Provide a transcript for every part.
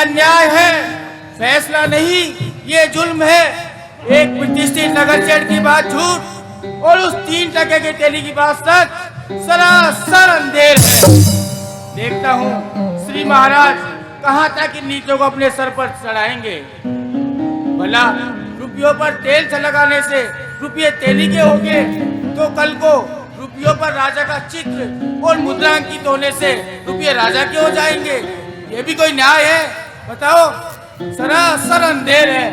अन्याय है, फैसला नहीं, ये जुल्म है। एक प्रतिष्ठित नगर सेठ की बात झूठ और उस 3% के तेली की बात सच, सरासर अंधेर है। देखता हूँ श्री महाराज कहाँ तक इन नीतियों को अपने सर पर चढ़ाएंगे। भला रुपयों पर तेल से लगाने से रुपये तेली के होंगे, तो कल को रुपयों पर राजा का चित्र और मुद्रा अंकित होने से रुपये राजा के हो जाएंगे। ये भी कोई न्याय है? बताओ, सरासर अंधेर है।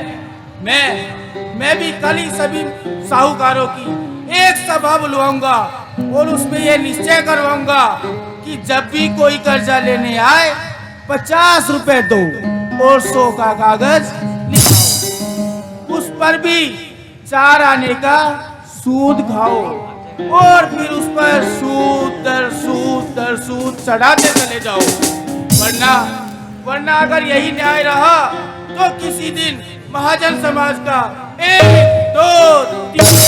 मैं भी कल ही सभी साहूकारों की एक सभा बुलवाऊंगा और उसमें यह निश्चय करवाऊंगा कि जब भी कोई कर्जा लेने आए 50 रुपए दो और 100 का कागज लिखाओ, उस पर भी 4 आने का सूद खाओ और फिर उस पर सूद दर सूद चढ़ाते चले जाओ। वरना अगर यही न्याय रहा तो किसी दिन महाजन समाज का 1 2 3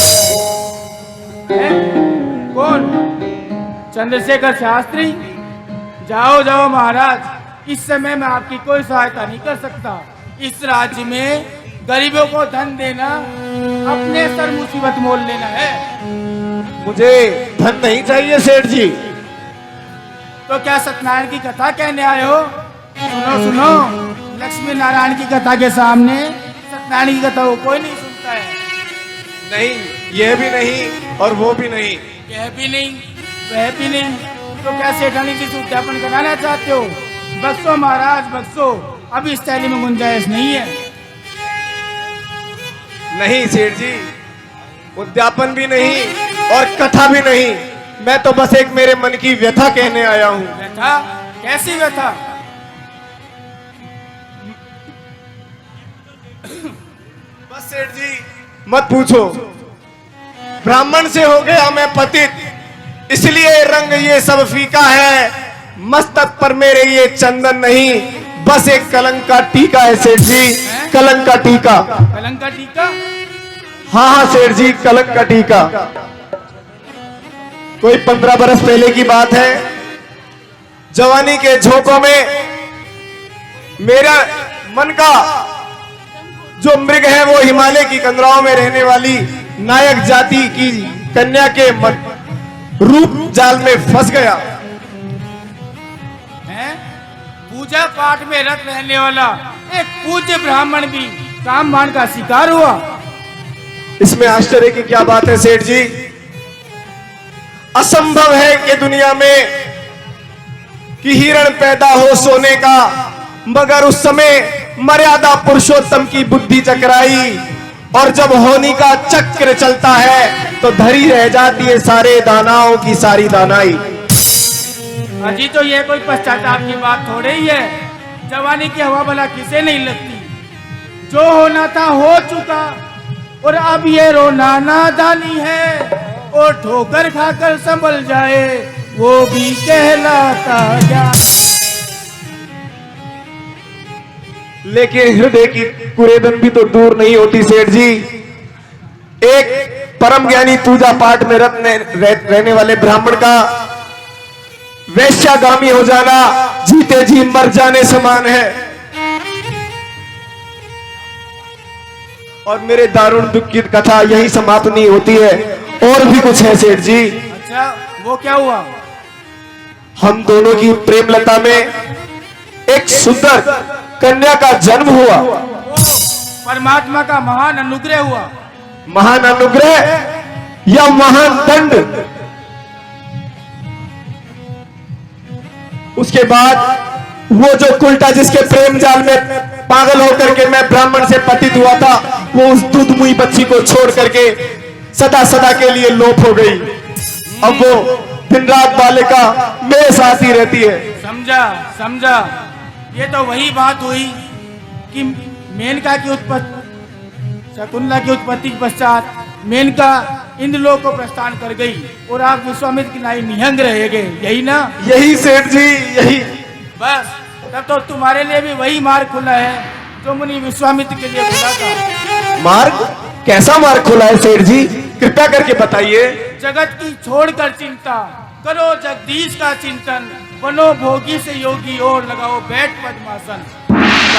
कौन? चंद्रशेखर शास्त्री? जाओ महाराज, इस समय मैं आपकी कोई सहायता नहीं कर सकता। इस राज्य में गरीबों को धन देना अपने सर मुसीबत मोल लेना है। मुझे धन नहीं चाहिए सेठ जी। तो क्या सत्यनारायण की कथा कहने आए हो? सुनो, लक्ष्मी नारायण की कथा के सामने सत्यनारायण की कथा को कोई नहीं सुनता है। नहीं, यह भी नहीं और वो भी नहीं। यह भी नहीं, वह भी नहीं, तो क्या सेठानी की उद्यापन कराना चाहते हो? बख्शो महाराज बख्शो, अभी इस शैली में गुंजाइश नहीं है। नहीं सेठ जी, उद्यापन भी नहीं और कथा भी नहीं। मैं तो बस एक मेरे मन की व्यथा कहने आया हूँ। व्यथा? कैसी व्यथा? बस सेठ जी मत पूछो। ब्राह्मण से हो गया मैं पतित, इसलिए रंग ये सब फीका है। मस्तक पर मेरे ये चंदन नहीं, बस एक कलंक का टीका है सेठ जी, कलंक का टीका। कलंक का टीका? हाँ सेठ जी, कलंक का टीका। कोई 15 बरस पहले की बात है। जवानी के झोंकों में मेरा मन का जो मृग है वो हिमालय की कंदराओं में रहने वाली नायक जाति की कन्या के रूप जाल में फंस गया। पूजा पाठ में रत रहने वाला एक पूज्य ब्राह्मण भी कामबाण का शिकार हुआ। इसमें आश्चर्य की क्या बात है सेठ जी? असंभव है कि दुनिया में कि हिरण पैदा हो सोने का, मगर उस समय मर्यादा पुरुषोत्तम की बुद्धि चकराई और जब होनी का चक्र चलता है तो धरी रह जाती है सारे दानाओं की सारी दानाई। अजी तो ये कोई पश्चाताप की बात थोड़ी ही है। जवानी की हवा भला किसे नहीं लगती? जो होना था हो चुका और अब ये रोना नादानी है, और ठोकर खाकर संभल जाए वो भी कहलाता क्या। लेकिन हृदय की कुरेदन भी तो दूर नहीं होती सेठ जी। एक परम ज्ञानी पूजा पाठ में रत रहने वाले ब्राह्मण का वैश्यागामी हो जाना जीते जी मर जाने समान है। और मेरे दारुण दुख की कथा यही समाप्त नहीं होती है, और भी कुछ है सेठ जी। अच्छा, वो क्या हुआ? हम दोनों की प्रेम लता में एक सुंदर कन्या का जन्म हुआ। परमात्मा का महान अनुग्रह हुआ। महान अनुग्रह या महान दंड? उसके बाद वो जो कुलटा जिसके प्रेम जाल में पागल होकर के मैं ब्राह्मण से पतित हुआ था, वो उस दूधमुई बच्ची को छोड़ करके सदा सदा के लिए लोप हो गई। अब वो दिन रात बालिका मेरे साथ ही रहती है। समझा। ये तो वही बात हुई कि मेनका की उत्पत्ति, शकुंतला की उत्पत्ति के पश्चात मेनका इंद्रलोक को प्रस्थान कर गई और आप विश्वामित्र की नाई निहंग रह गए, यही ना? यही सेठ जी, यही। बस तब तो तुम्हारे लिए भी वही मार्ग खुला है जो मुनि विश्वामित्र के लिए खुला था। मार्ग? कैसा मार्ग खुला है सेठ जी? कृपया करके बताइए। जगत की छोड़कर चिंता करो, जगदीश का चिंतन बनो भोगी से योगी और लगाओ बैठ पद्मासन।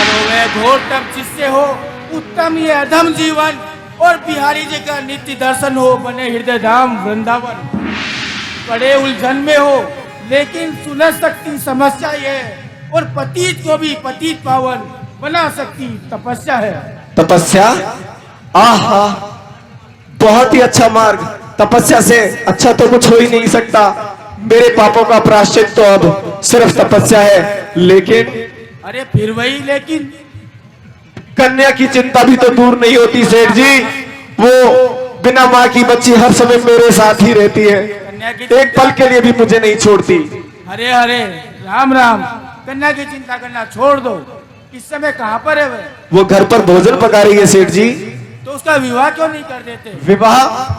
करो वह घोरतम जिससे हो उत्तम ये अधम जीवन, और बिहारी जी का नित्य दर्शन हो, बने हृदय धाम वृंदावन। बड़े उलझन में हो लेकिन सुलझ सकती समस्या ये, और पतित को भी पतित पावन बना सकती तपस्या है। तपस्या? आहा, बहुत ही अच्छा मार्ग। तपस्या से अच्छा तो कुछ हो ही नहीं सकता। मेरे पापों का प्रायश्चित तो अब सिर्फ तपस्या है। लेकिन अरे फिर वही लेकिन, कन्या की चिंता भी तो दूर नहीं होती सेठ जी। वो बिना माँ की बच्ची हर समय मेरे साथ ही रहती है, कन्या की एक पल के लिए भी मुझे नहीं छोड़ती। अरे अरे राम राम, कन्या की चिंता करना छोड़ दो। इस समय कहाँ पर है वह? वो घर पर भोजन पका रही है सेठ जी। तो उसका विवाह क्यों नहीं कर देते?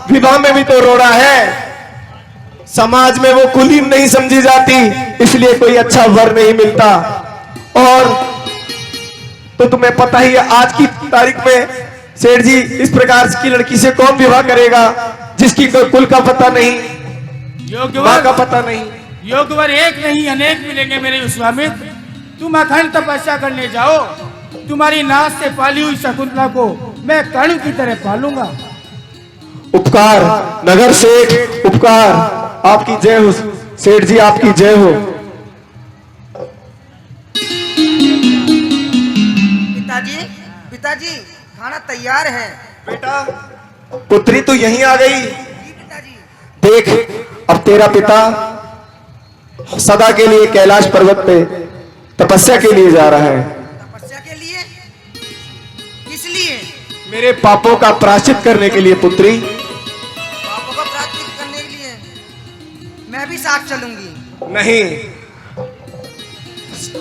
विवाह में भी तो रोड़ा है। समाज में वो कुलीन नहीं समझी जाती, इसलिए कोई अच्छा वर नहीं मिलता। और तो तुम्हें पता ही है आज की तारीख में सेठ जी, इस प्रकार की लड़की से कौन विवाह करेगा जिसकी कोई कुल का पता नहीं, माँ का पता नहीं। योगवर एक नहीं अनेक मिलेंगे मेरे विश्वामित्र। तुम अखंड तपस्या करने जाओ, तुम्हारी नाश से पाली हुई शकुंतला को मैं कर्ण की तरह पालूंगा। उपकार नगर सेठ, उपकार। आपकी जय हो सेठ जी, आपकी जय हो। पिताजी, पिताजी, खाना तैयार है। बेटा, पुत्री तो यहीं आ गई। जी पिताजी। देख, अब तेरा पिता सदा के लिए कैलाश पर्वत पे तपस्या के लिए जा रहा है। तपस्या के लिए? किस लिए? मेरे पापों का प्रायश्चित करने के लिए पुत्री। पापों का प्रायश्चित करने के लिए मैं भी साथ चलूंगी। नहीं,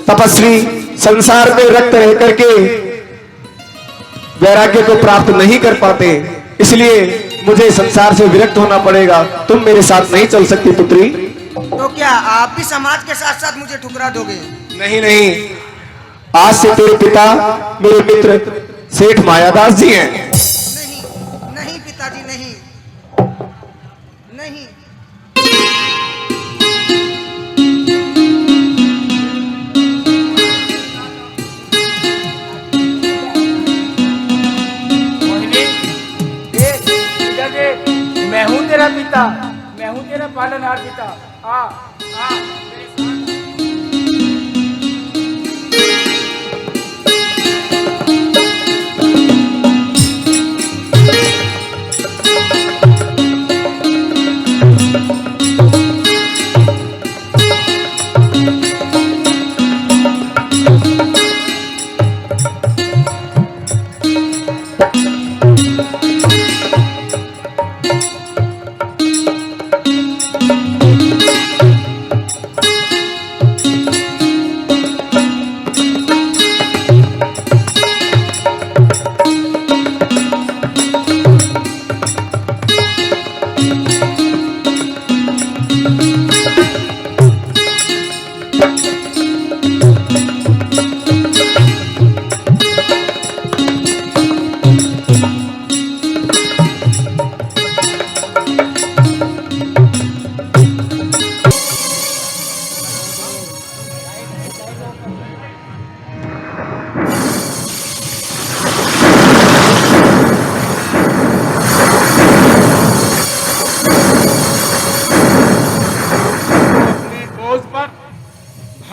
तपस्वी संसार में रक्त रह करके वैराग्य को प्राप्त नहीं कर पाते, इसलिए मुझे संसार से विरक्त होना पड़ेगा। तुम मेरे साथ नहीं चल सकती पुत्री। तो क्या आप भी समाज के साथ साथ मुझे ठुकरा दोगे? नहीं नहीं, आज से तेरे पिता मेरे मित्र सेठ मायादास जी हैं। नहीं, नहीं पिताजी, नहीं, नहीं। मोहिनी, इधर देख, मैं हूँ तेरा पिता, मैं हूँ तेरा पालनहार पिता। आ आ मेरे साथ।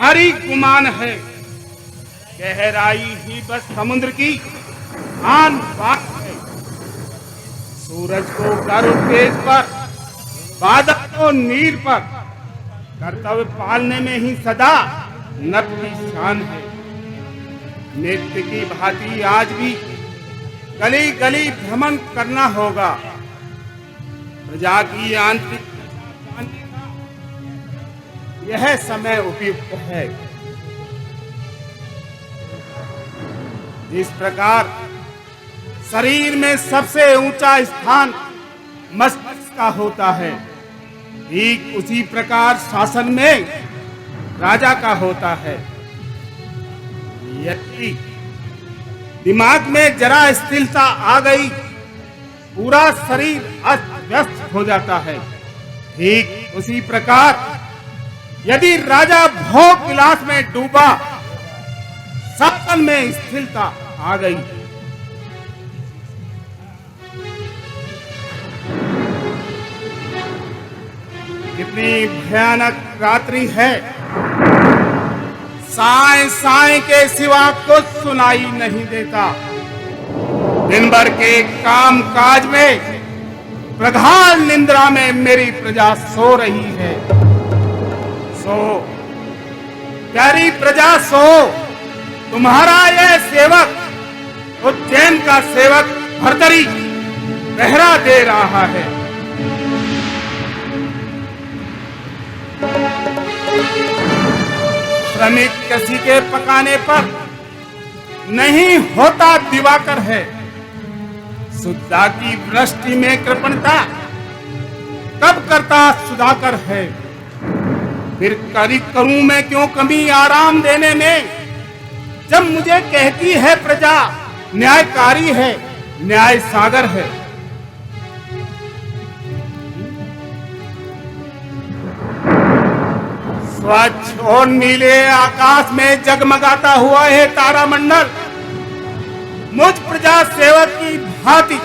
भारी गुमान है, गहराई ही बस समुद्र की आन बात है। सूरज को गरुड़ तेज पर, बादल को नीर पर, कर्तव्य पालने में ही सदा नर की शान है। नित्य की भांति आज भी गली गली भ्रमण करना होगा। प्रजा की आंतरिक यह समय उपयुक्त है। जिस प्रकार शरीर में सबसे ऊंचा स्थान मस्तिष्क का होता है, ठीक उसी प्रकार शासन में राजा का होता है। यदि दिमाग में जरा स्थिरता आ गई, पूरा शरीर अस्त व्यस्त हो जाता है। ठीक उसी प्रकार यदि राजा भोग विलास में डूबा, शासन में स्थिरता आ गई। कितनी भयानक रात्रि है, साए साए के सिवा कुछ सुनाई नहीं देता। दिन भर के काम काज में प्रधान निंद्रा में मेरी प्रजा सो रही है। सो प्यारी प्रजा सो, तुम्हारा यह सेवक उज्जैन का सेवक भर्तरी पहरा दे रहा है। श्रमिक किसी के पकाने पर नहीं होता दिवाकर है। सुधा की वृष्टि में कृपणता कब करता सुधाकर है। फिर करूं मैं क्यों कमी आराम देने में, जब मुझे कहती है प्रजा न्यायकारी है, न्याय सागर है। स्वच्छ और नीले आकाश में जगमगाता हुआ है तारामंडल। मुझ प्रजा सेवक की भांति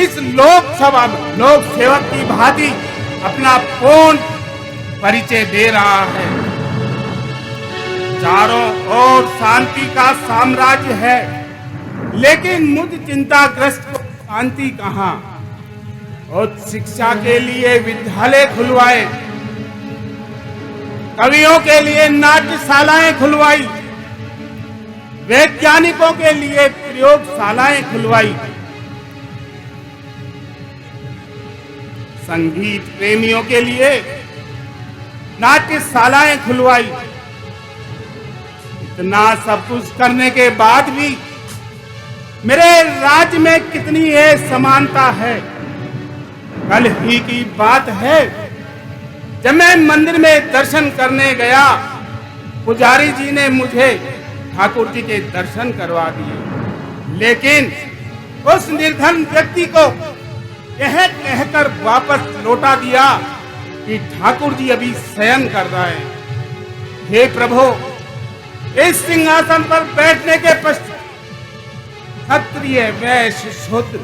इस लोकसभा लोक सेवक की भांति अपना पूर्ण परिचय दे रहा है। चारों ओर शांति का साम्राज्य है, लेकिन मुझ चिंताग्रस्त को शांति कहां। उच्च शिक्षा के लिए विद्यालय खुलवाए, कवियों के लिए नाट्यशालाएं खुलवाई, वैज्ञानिकों के लिए प्रयोगशालाएं खुलवाई, संगीत प्रेमियों के लिए नाट्यशालाएं खुलवाई। इतना सब कुछ करने के बाद भी मेरे राज्य में कितनी असमानता है। कल ही की बात है, जब मैं मंदिर में दर्शन करने गया, पुजारी जी ने मुझे ठाकुर जी के दर्शन करवा दिए, लेकिन उस निर्धन व्यक्ति को यह कहकर वापस लौटा दिया कि ठाकुर जी अभी शयन कर रहे हैं। हे प्रभु, इस सिंहासन पर बैठने के पश्चात क्षत्रिय वैश्य शूद्र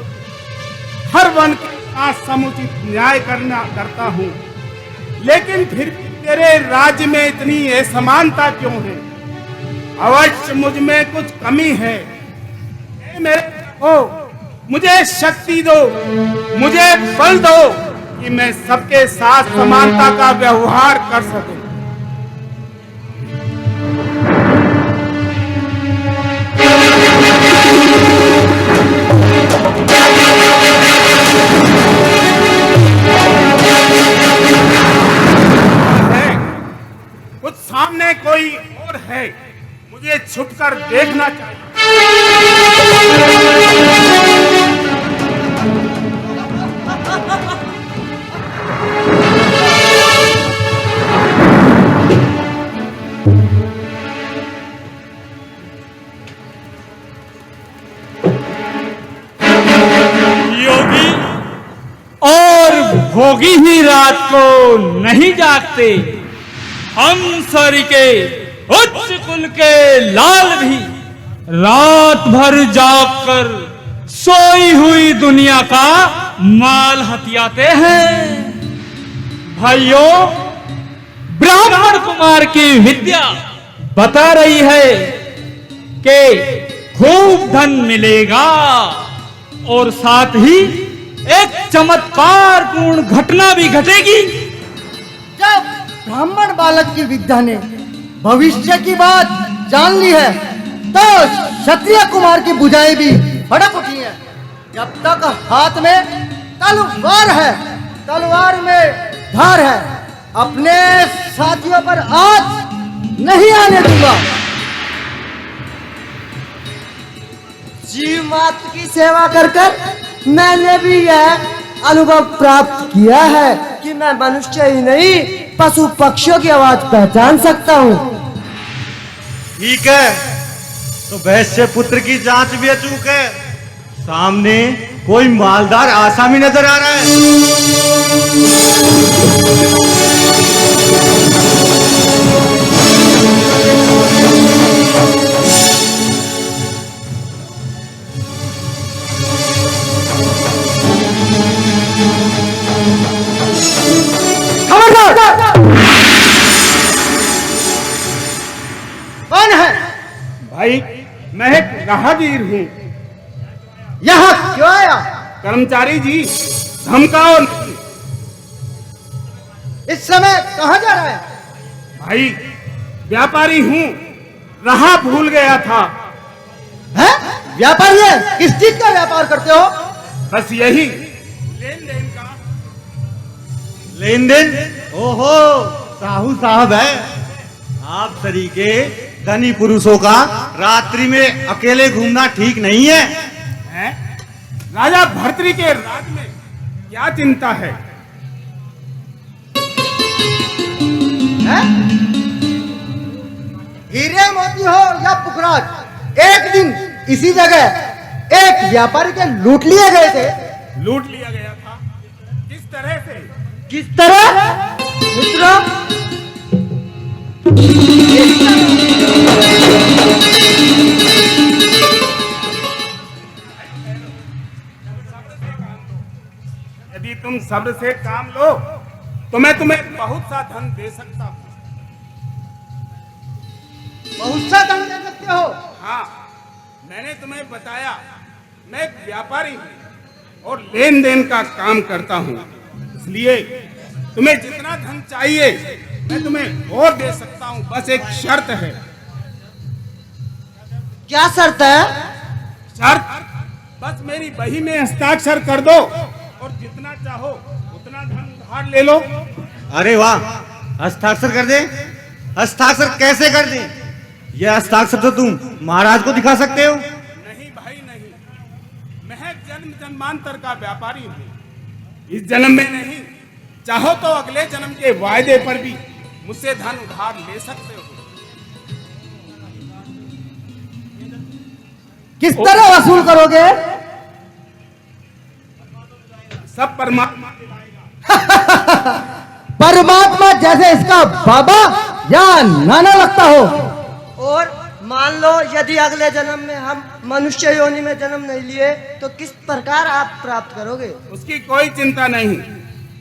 हर वन के साथ समुचित न्याय करता हूँ, लेकिन फिर तेरे राज्य में इतनी असमानता क्यों है? अवश्य मुझ में कुछ कमी है। मुझे शक्ति दो, मुझे बल दो कि मैं सबके साथ समानता का व्यवहार कर सकूं। कुछ सामने कोई और है, मुझे छुपकर देखना चाहिए। योगी और भोगी ही रात को नहीं जागते। हम सरी के उच्च कुल के लाल भी रात भर जागकर सोई हुई दुनिया का माल हथियाते हैं। भाइयों, ब्राह्मण कुमार की विद्या बता रही है कि खूब धन मिलेगा और साथ ही एक चमत्कार पूर्ण घटना भी घटेगी। जब ब्राह्मण बालक की विद्या ने भविष्य की बात जान ली है, तो क्षत्रिय कुमार की बुझाई भी भड़क उठी है। जब तक हाथ में तलवार है, तलवार में धार है, अपने साथियों पर आज नहीं आने दूंगा। जीव मात्र की सेवा कर कर मैंने भी यह अनुभव प्राप्त किया है कि मैं मनुष्य ही नहीं, पशु पक्षियों की आवाज पहचान सकता हूँ। ठीक है, तो वैश्य पुत्र की जांच भी अचूक है। सामने कोई मालदार आसामी नजर आ रहा है। राहगीर हूँ। यहाँ क्यों आया? कर्मचारी जी, धमकाओ नहीं। इस समय कहाँ जा रहा है? भाई, व्यापारी हूँ, राह भूल गया था। हैं? व्यापारी है? किस चीज का व्यापार करते हो? बस यही लेन देन का। लेन देन? ओहो, साहू साहब है। आप तरीके धनी पुरुषों का रात्रि में अकेले घूमना ठीक नहीं है। हैं? राजा भर्तृ के राज में क्या चिंता है? हैं? हीरे मोती हो या पुखराज, एक दिन इसी जगह एक व्यापारी के लूट लिए गए थे। लूट लिया गया था? किस तरह से? किस तरह? मित्र, यदि तुम सब्र से काम लो तो मैं तुम्हें बहुत सा धन दे सकता हूँ। बहुत सा धन दे सकते हो? हाँ, मैंने तुम्हें बताया, मैं एक व्यापारी हूँ और लेन देन का काम करता हूँ, इसलिए तुम्हें जितना धन चाहिए मैं तुम्हें और दे सकता हूँ। बस एक शर्त है। क्या शर्त है? शर्त? बस मेरी बही में हस्ताक्षर कर दो और जितना चाहो उतना धन उधार ले लो। अरे वाह, हस्ताक्षर कर दे? हस्ताक्षर कैसे कर दे? यह हस्ताक्षर तो तुम महाराज को दिखा सकते हो। नहीं भाई नहीं, मैं जन्म जन्मांतर का व्यापारी हूँ। इस जन्म में नहीं, चाहो तो अगले जन्म के वायदे पर भी मुझसे धन उधार ले सकते हो। किस तरह वसूल करोगे? सब परमात्मा दिलाएगा। परमात्मा जैसे इसका बाबा या नाना लगता हो। और मान लो यदि अगले जन्म में हम मनुष्य योनि में जन्म नहीं लिए तो किस प्रकार आप प्राप्त करोगे? उसकी कोई चिंता नहीं।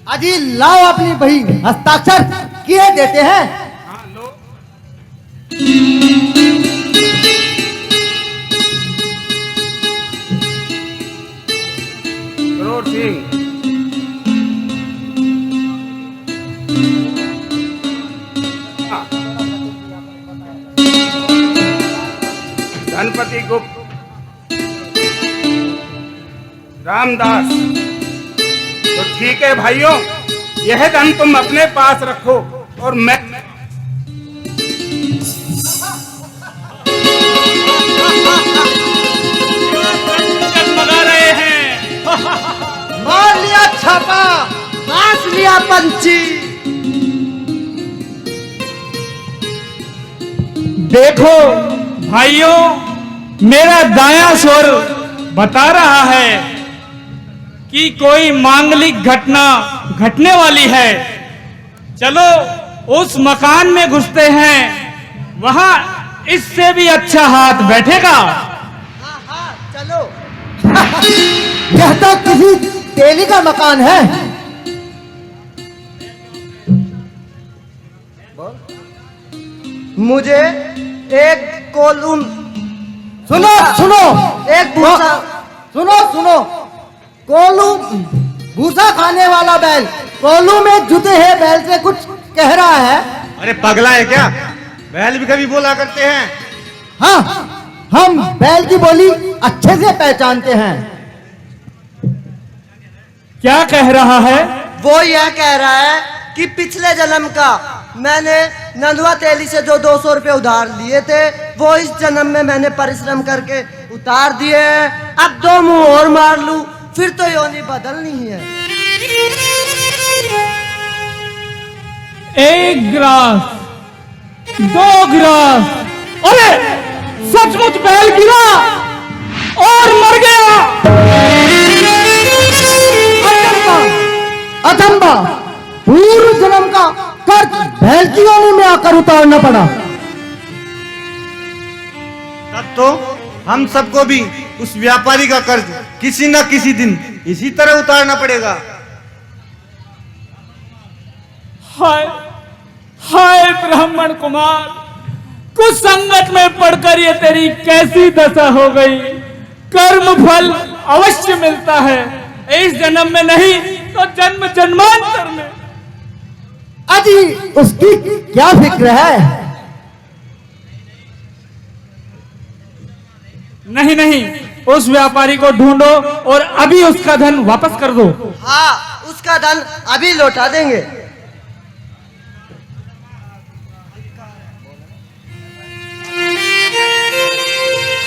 अजी लाओ अपनी बही, हस्ताक्षर किए देते हैं। हाँ लो। करोड़ सिंह, धनपति गुप्त, रामदास। तो ठीक है भाइयों, यह धन तुम अपने पास रखो और मैं जगमगा रहे हैं। मार लिया छापा, बांस लिया पंछी। देखो भाइयों, मेरा दायां स्वर बता रहा है कि कोई मांगलिक घटना घटने वाली है। चलो उस मकान में घुसते हैं, वहां इससे भी अच्छा हाथ बैठेगा। हाँ हाँ चलो। यह तो किसी तेली का मकान है। मुझे एक कोलूम, सुनो सुनो, एक भूसा, सुनो सुनो, कोलू भूसा खाने वाला बैल कोलू में जुते हैं बैल से कुछ कह रहा है। अरे पगला है क्या? बैल भी कभी बोला करते हैं। हाँ, हम बैल की बोली अच्छे से पहचानते हैं। क्या कह रहा है? वो यह कह रहा है कि पिछले जन्म का मैंने नंदुआ तेली से जो 200 रुपए उधार लिए थे वो इस जन्म में मैंने परिश्रम करके उतार दिए हैं। अब 2 मुंह और मार लूं फिर तो योनि बदलनी है। 1 गिलास, 2 गिलास, अरे सचमुच बैल गिरा और मर गया। अचंबा, अचंबा, पूर्व जन्म का कर्ज बैल की योनि में आकर उतारना पड़ा। तब तो हम सबको भी उस व्यापारी का कर्ज किसी न किसी दिन इसी तरह उतारना पड़ेगा। हाय हाय ब्राह्मण कुमार, कुछ संगत में पढ़कर ये तेरी कैसी दशा हो गई। कर्म फल अवश्य मिलता है, इस जन्म में नहीं तो जन्म जन्मांतर में। अजी उसकी क्या फिक्र है? नहीं नहीं, उस व्यापारी को ढूंढो और अभी उसका धन वापस कर दो। हाँ, उसका धन अभी लौटा देंगे।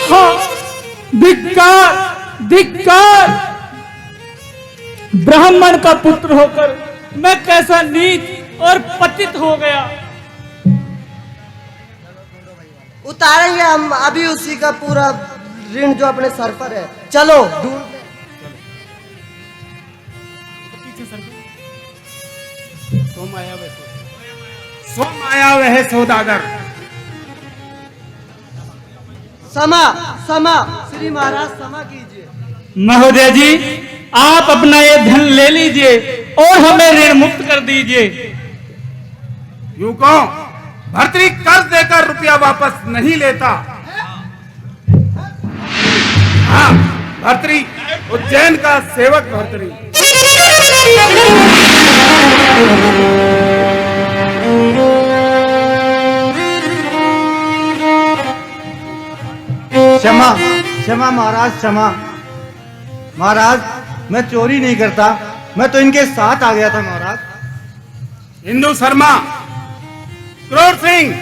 हाँ, धिक्कार धिक्कार, ब्राह्मण का पुत्र होकर मैं कैसा नीच और पतित हो गया। उतारेंगे हम अभी उसी का पूरा ऋण जो अपने सर पर है। चलो ढूंढ। सोम आया वह सौदागर। समा समा, श्री महाराज समा कीजिए। महोदय जी, आप अपना ये धन ले लीजिए और हमें ऋण मुक्त कर दीजिए। यूं कहो, भर्तरी कर्ज देकर रुपया वापस नहीं लेता। हाँ, भर्तरी उज्जैन का सेवक भर्तरी। क्षमा क्षमा महाराज, क्षमा महाराज, मैं चोरी नहीं करता, मैं तो इनके साथ आ गया था महाराज। हिंदू शर्मा, क्रोर सिंह,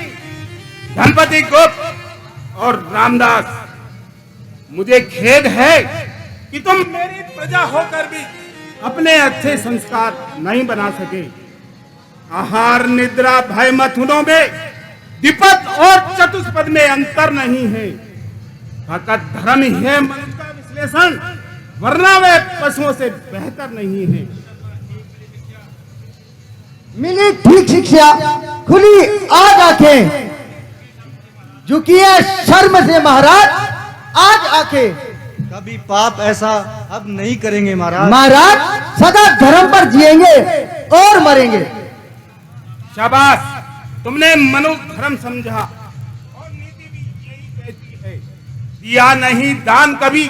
धनपति गुप्त और रामदास, मुझे खेद है कि तुम मेरी प्रजा होकर भी अपने अच्छे संस्कार नहीं बना सके। आहार निद्रा भय मथुनों में विपद और चतुष्पद में अंतर नहीं है। फकत धर्म ही है मनुष्य का विश्लेषण, वरना वे पशुओं से बेहतर नहीं है। मिली ठीक शिक्षा, खुली आज आंखें, झुकिए शर्म से महाराज आज आंखें। कभी पाप ऐसा अब नहीं करेंगे महाराज। महाराज सदा धर्म पर जिएंगे और मरेंगे। शाबाश, तुमने मनुष्य धर्म समझा और नीति भी यही कहती है। दिया नहीं दान कभी,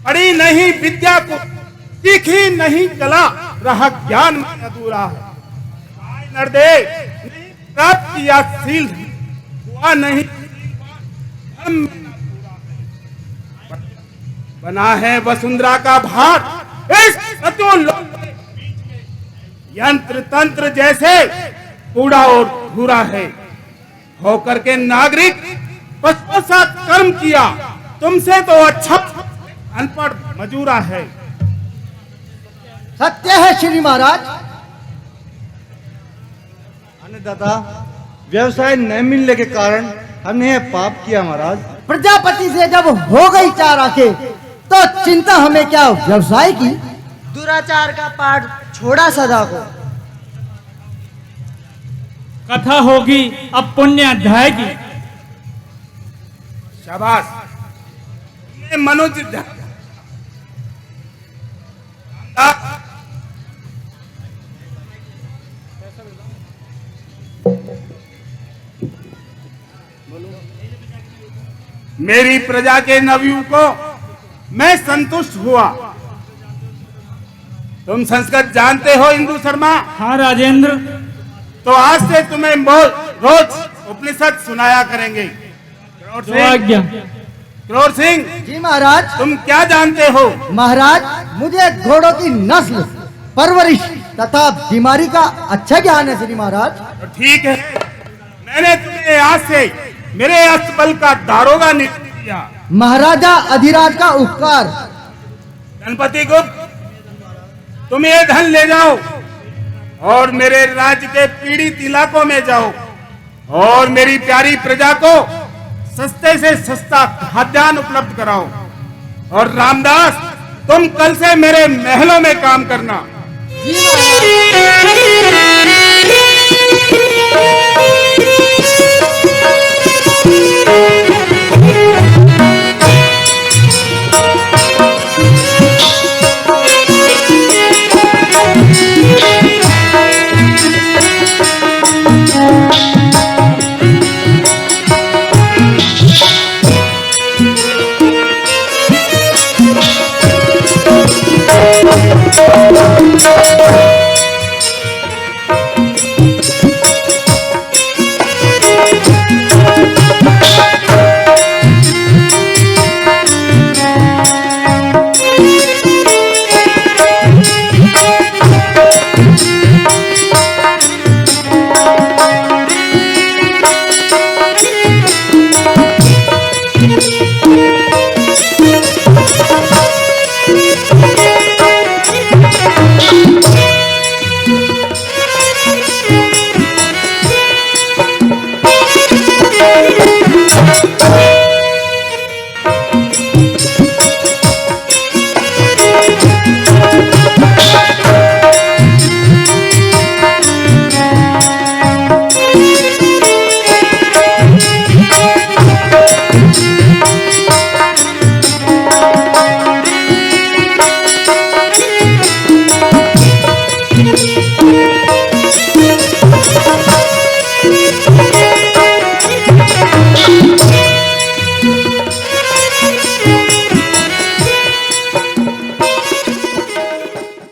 पढ़ी नहीं विद्या को, सीखी नहीं कला, रहा ज्ञान में अधूरा है। नरदे नहीं प्राप्त किया शील, हुआ नहीं धर्म में अधूरा है। बना है वसुंधरा का भार इस सतोलोक के बीच में, यंत्र तंत्र जैसे कूड़ा और धूरा है। होकर के नागरिक पशुओं सा कर्म किया, तुमसे तो अच्छा अनपढ़ मजूरा है। सत्य है श्री महाराज। अन्नदाता, व्यवसाय न मिलने के कारण हमने यह पाप किया महाराज। प्रजापति से जब हो गई चार आंखें तो चिंता हमें क्या व्यवसाय की। दुराचार का पाठ छोड़ा सदा को। कथा होगी अब पुण्य अध्याय की। शाबाश, ये मनुष्य मेरी प्रजा के नवयुग को मैं संतुष्ट हुआ। तुम संस्कृत जानते हो हिंदू शर्मा? हाँ राजेंद्र। तो आज से तुम्हें रोज उपनिषद सुनाया करेंगे। क्रोर सिंह, जी महाराज। तुम क्या जानते हो? महाराज मुझे घोड़ों की नस्ल, परवरिश तथा बीमारी का अच्छा ज्ञान है श्री महाराज। तो ठीक है, मैंने तुम्हें आज से मेरे अस्तबल का दारोगा नियुक्त किया। महाराजा अधिराज का उपकार। गणपति गुप्त, तुम ये धन ले जाओ और मेरे राज्य के पीड़ित इलाकों में जाओ और मेरी प्यारी प्रजा को सस्ते से सस्ता खाद्यान्न उपलब्ध कराओ। और रामदास, तुम कल से मेरे महलों में काम करना। जी महाराज।